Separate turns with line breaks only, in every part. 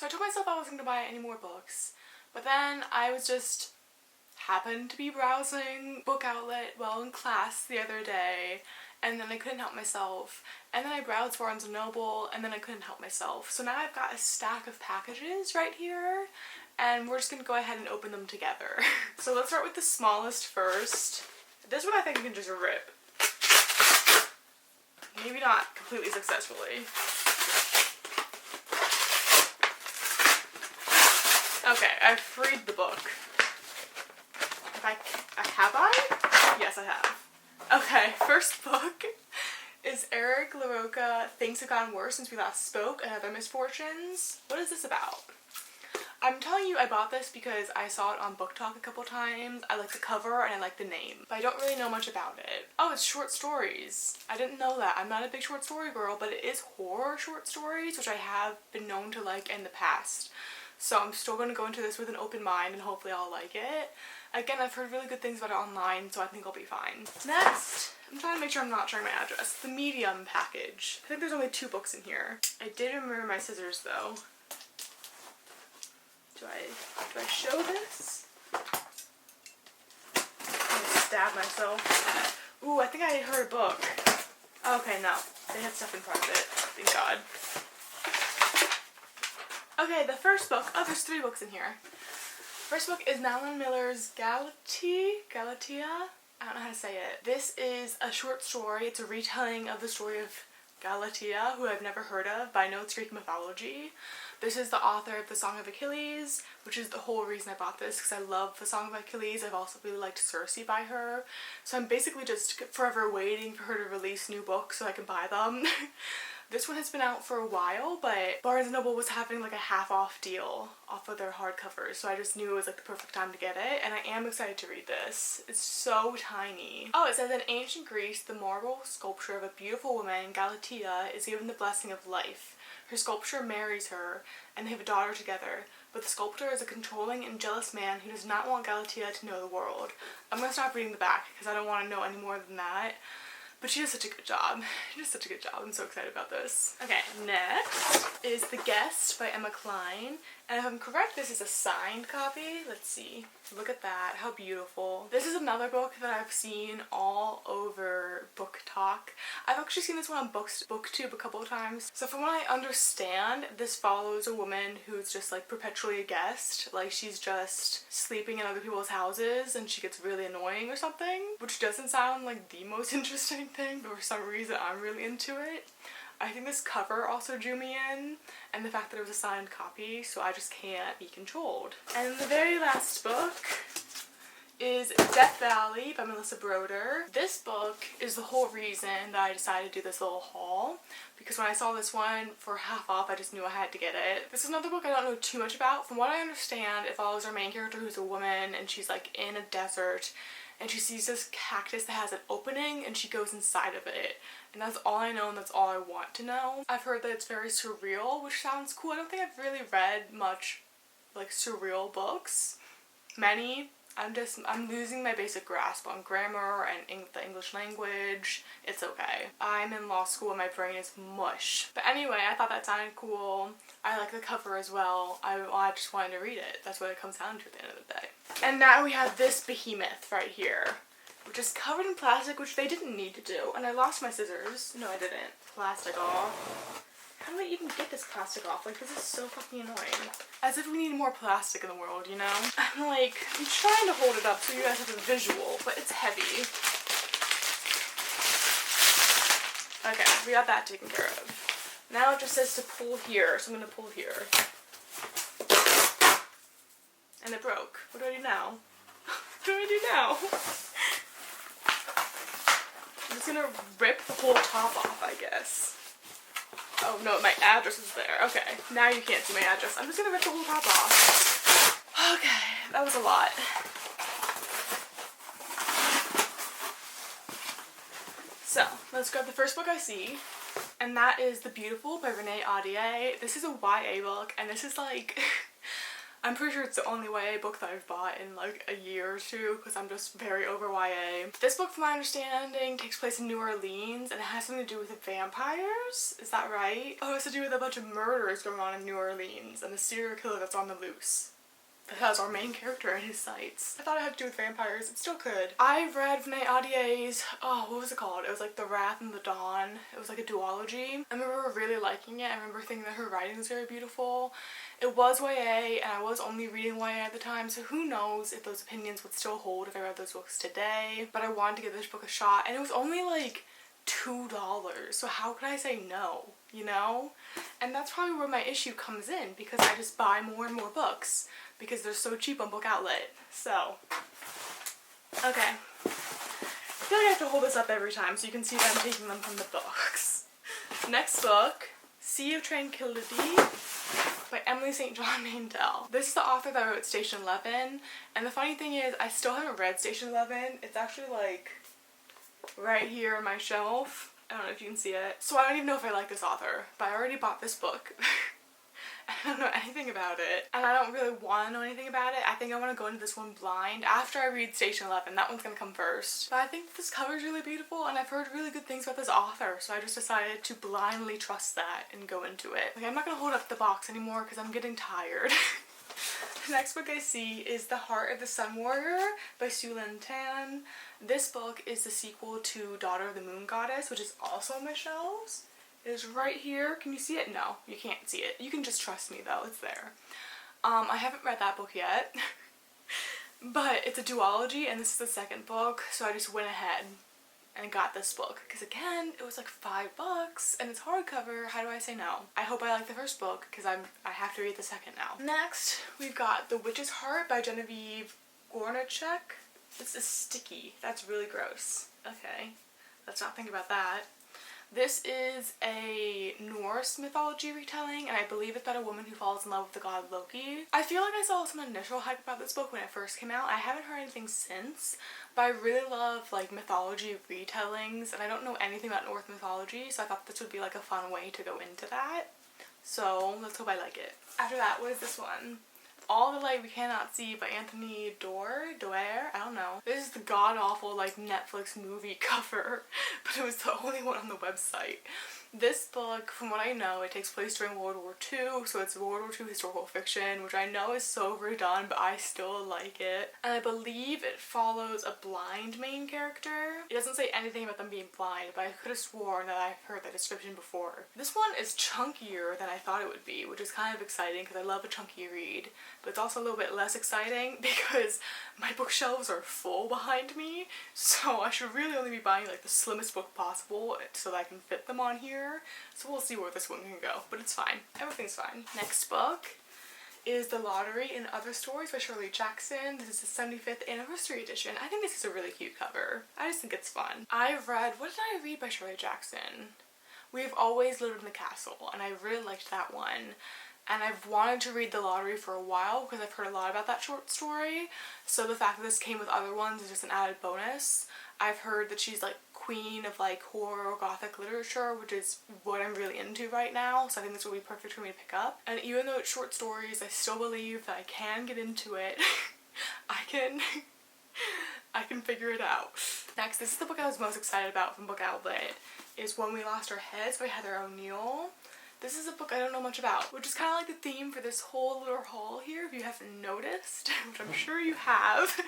So I told myself I wasn't going to buy any more books, but then I was just happened to be browsing Book Outlet while in class the other day, and then I couldn't help myself, and then I browsed Barnes & Noble, and then I couldn't help myself. So now I've got a stack of packages right here, and we're just going to go ahead and open them together. So let's start with the smallest first. This one I think I can just rip. Maybe not completely successfully. Okay, I've freed the book. Have I? Yes, I have. Okay, first book is Eric LaRocca, Things Have Gotten Worse Since We Last Spoke and Other Misfortunes. What is this about? I'm telling you I bought this because I saw it on Book Talk a couple times. I like the cover and I like the name, but I don't really know much about it. Oh, it's short stories. I didn't know that. I'm not a big short story girl, but it is horror short stories, which I have been known to like in the past. So I'm still going to go into this with an open mind and hopefully I'll like it. Again, I've heard really good things about it online, so I think I'll be fine. Next, I'm trying to make sure I'm not showing my address. The medium package. I think there's only 2 books in here. I did remember my scissors though. Do I show this? I'm gonna stab myself. Ooh, I think I heard a book. Okay, no. They had stuff in front of it. Thank God. Okay, the first book. Oh, there's 3 books in here. First book is Madeline Miller's Galatea? I don't know how to say it. This is a short story. It's a retelling of the story of Galatea, who I've never heard of, but I know it's Greek mythology. This is the author of The Song of Achilles, which is the whole reason I bought this, because I love The Song of Achilles. I've also really liked Circe by her. So I'm basically just forever waiting for her to release new books so I can buy them. This one has been out for a while, but Barnes & Noble was having like a half-off deal off of their hardcovers, so I just knew it was like the perfect time to get it, and I am excited to read this. It's so tiny. Oh, it says, in ancient Greece, the marble sculpture of a beautiful woman, Galatea, is given the blessing of life. Her sculptor marries her, and they have a daughter together, but the sculptor is a controlling and jealous man who does not want Galatea to know the world. I'm gonna stop reading the back, because I don't want to know any more than that. But she does such a good job. She does such a good job. I'm so excited about this. Okay, next is The Guest by Emma Cline. And if I'm correct, this is a signed copy. Let's see. Look at that. How beautiful. This is another book that I've seen all over Book Talk. I've actually seen this one on BookTube a couple of times. So from what I understand, this follows a woman who's just like perpetually a guest. Like she's just sleeping in other people's houses and she gets really annoying or something. Which doesn't sound like the most interesting thing, but for some reason I'm really into it. I think this cover also drew me in, and the fact that it was a signed copy, so I just can't be controlled. And the very last book is Death Valley by Melissa Broder. This book is the whole reason that I decided to do this little haul, because when I saw this one for half off, I just knew I had to get it. This is another book I don't know too much about. From what I understand, it follows our main character who's a woman, and she's like in a desert, and she sees this cactus that has an opening and she goes inside of it. And that's all I know and that's all I want to know. I've heard that it's very surreal, which sounds cool. I don't think I've really read much like surreal books. Many. I'm losing my basic grasp on grammar and the English language. It's okay. I'm in law school and my brain is mush. But anyway, I thought that sounded cool. I like the cover as well. I just wanted to read it. That's what it comes down to at the end of the day. And now we have this behemoth right here, which is covered in plastic, which they didn't need to do. And I lost my scissors. No, I didn't. Plastic off. How do I even get this plastic off? Like, this is so fucking annoying. As if we need more plastic in the world, you know? I'm trying to hold it up so you guys have a visual, but it's heavy. Okay, we got that taken care of. Now it just says to pull here, so I'm gonna pull here. And it broke. What do I do now? What do I do now? I'm just gonna rip the whole top off, I guess. Oh no, my address is there. Okay, now you can't see my address. I'm just gonna rip the whole top off. Okay, that was a lot. So, let's grab the first book I see, and that is The Beautiful by Renee Ahdieh. This is a YA book, and this is like I'm pretty sure it's the only YA book that I've bought in like a year or two because I'm just very over YA. This book, from my understanding, takes place in New Orleans and it has something to do with vampires. Is that right? Oh, it has to do with a bunch of murders going on in New Orleans and a serial killer that's on the loose. It has our main character in his sights. I thought it had to do with vampires. It still could. I read Vinay Adie's, oh, what was it called? It was like The Wrath and the Dawn. It was like a duology. I remember really liking it. I remember thinking that her writing was very beautiful. It was YA, and I was only reading YA at the time, so who knows if those opinions would still hold if I read those books today. But I wanted to give this book a shot, and it was only like $2, so how could I say no, you know? And that's probably where my issue comes in, because I just buy more and more books because they're so cheap on Book Outlet. So, okay. I feel like I have to hold this up every time so you can see that I'm taking them from the books. Next book, Sea of Tranquility by Emily St. John Mandel. This is the author that wrote Station 11, and the funny thing is I still haven't read Station 11. It's actually like right here on my shelf. I don't know if you can see it. So I don't even know if I like this author, but I already bought this book. I don't know anything about it, and I don't really want to know anything about it. I think I want to go into this one blind after I read Station 11. That one's gonna come first. But I think this cover is really beautiful, and I've heard really good things about this author, so I just decided to blindly trust that and go into it. Okay, I'm not gonna hold up the box anymore because I'm getting tired. The next book I see is The Heart of the Sun Warrior by Sue Lin Tan. This book is the sequel to Daughter of the Moon Goddess, which is also on my shelves. It is right here. Can you see it? No, you can't see it. You can just trust me though, it's there. I haven't read that book yet, but it's a duology and this is the second book, so I just went ahead and got this book because again, it was like $5 and it's hardcover. How do I say no? I hope I like the first book because I have to read the second now. Next, we've got The Witch's Heart by Genevieve Gornichek. This is sticky. That's really gross. Okay, let's not think about that. This is a Norse mythology retelling, and I believe it's about a woman who falls in love with the god Loki. I feel like I saw some initial hype about this book when it first came out. I haven't heard anything since, but I really love like mythology retellings, and I don't know anything about Norse mythology, so I thought this would be like a fun way to go into that. So let's hope I like it. After that, what is this one? All the Light We Cannot See by Anthony Doerr, I don't know. This is the god-awful like Netflix movie cover, but it was the only one on the website. This book, from what I know, it takes place during World War II, so it's World War II historical fiction, which I know is so overdone, but I still like it. And I believe it follows a blind main character. It doesn't say anything about them being blind, but I could have sworn that I've heard that description before. This one is chunkier than I thought it would be, which is kind of exciting because I love a chunky read, but it's also a little bit less exciting because my bookshelves are full behind me, so I should really only be buying like the slimmest book possible so that I can fit them on here. So we'll see where this one can go, but it's fine. Everything's fine. Next book is The Lottery and Other Stories by Shirley Jackson. This is the 75th anniversary edition. I think this is a really cute cover. I just think it's fun. I've read, what did I read by Shirley Jackson? We've Always Lived in the Castle, and I really liked that one. And I've wanted to read The Lottery for a while because I've heard a lot about that short story. So the fact that this came with other ones is just an added bonus. I've heard that she's like queen of like horror or gothic literature, which is what I'm really into right now, so I think this will be perfect for me to pick up. And even though it's short stories, I still believe that I can get into it. I can figure it out. Next, this is the book I was most excited about from Book Outlet, is When We Lost Our Heads by Heather O'Neill. This is a book I don't know much about, which is kind of like the theme for this whole little haul here, if you haven't noticed, which I'm sure you have.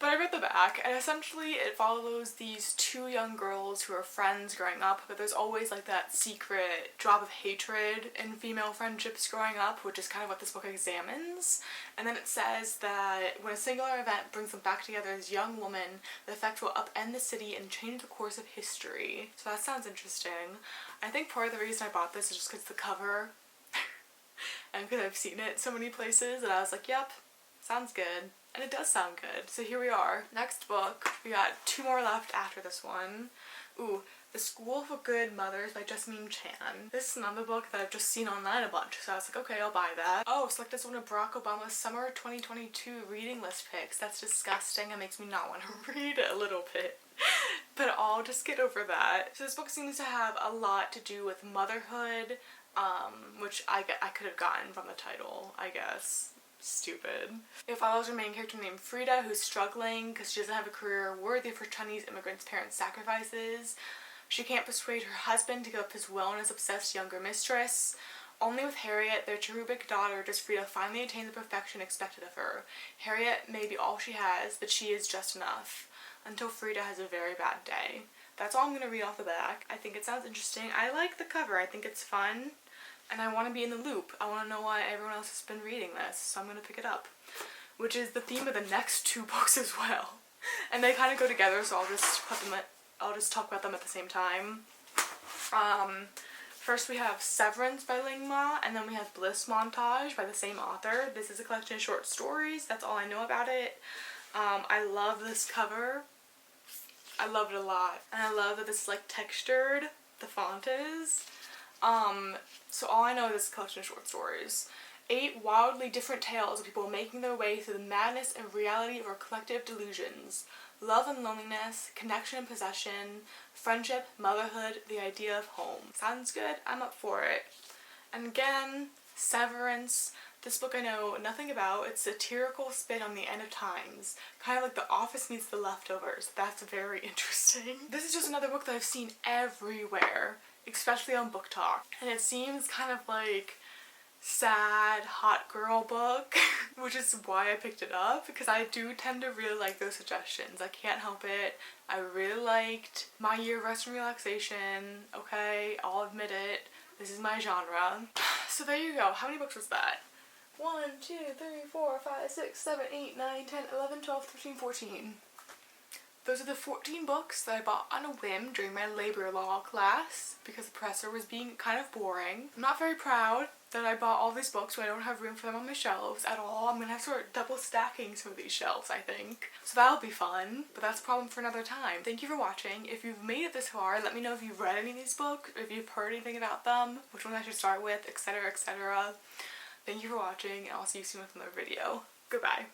But I read the back, and essentially it follows these two young girls who are friends growing up, but there's always like that secret drop of hatred in female friendships growing up, which is kind of what this book examines. And then it says that when a singular event brings them back together as young women, the effect will upend the city and change the course of history. So that sounds interesting. I think part of the reason I bought this is just because the cover and because I've seen it so many places and I was like, yep, sounds good. And it does sound good. So here we are. Next book. We got two more left after this one. Ooh, The School for Good Mothers by Jasmine Chan. This is another book that I've just seen online a bunch, so I was like, okay, I'll buy that. Oh, select as one of Barack Obama's summer 2022 reading list picks. That's disgusting. It makes me not want to read it a little bit. But I'll just get over that. So this book seems to have a lot to do with motherhood, which I could have gotten from the title, I guess. stupid. It follows our main character named Frida, who's struggling because she doesn't have a career worthy of her Chinese immigrant's parents' sacrifices. She can't persuade her husband to give up his will and his obsessed younger mistress. Only with Harriet, their cherubic daughter, does Frida finally attain the perfection expected of her. Harriet may be all she has, but she is just enough. Until Frida has a very bad day. That's all I'm going to read off the back. I think it sounds interesting. I like the cover. I think it's fun. And I want to be in the loop. I want to know why everyone else has been reading this. So I'm going to pick it up. Which is the theme of the next 2 books as well. And they kind of go together, so I'll just talk about them at the same time. First we have Severance by lmao, and then we have Bliss Montage by the same author. This is a collection of short stories. That's all I know about it. I love this cover. I love it a lot. And I love that this is like textured, the font is. So all I know is this collection of short stories. 8 wildly different tales of people making their way through the madness and reality of our collective delusions. Love and loneliness, connection and possession, friendship, motherhood, the idea of home. Sounds good? I'm up for it. And again, Severance. This book I know nothing about. It's a satirical spin on the end of times. Kind of like The Office meets The Leftovers. That's very interesting. This is just another book that I've seen everywhere, especially on Book Talk. And it seems kind of like sad hot girl book, which is why I picked it up, because I do tend to really like those suggestions. I can't help it. I really liked My Year of Rest and Relaxation. Okay, I'll admit it. This is my genre. So there you go. How many books was that? 1, 2, 3, 4, 5, 6, 7, 8, 9, 10, 11, 12, 13, 14. Those are the 14 books that I bought on a whim during my labor law class because the professor was being kind of boring. I'm not very proud that I bought all these books when I don't have room for them on my shelves at all. I'm gonna have to start double stacking some of these shelves, I think. So that'll be fun, but that's a problem for another time. Thank you for watching. If you've made it this far, let me know if you've read any of these books, if you've heard anything about them, which one I should start with, etc, etc. Thank you for watching, and I'll see you soon with another video. Goodbye.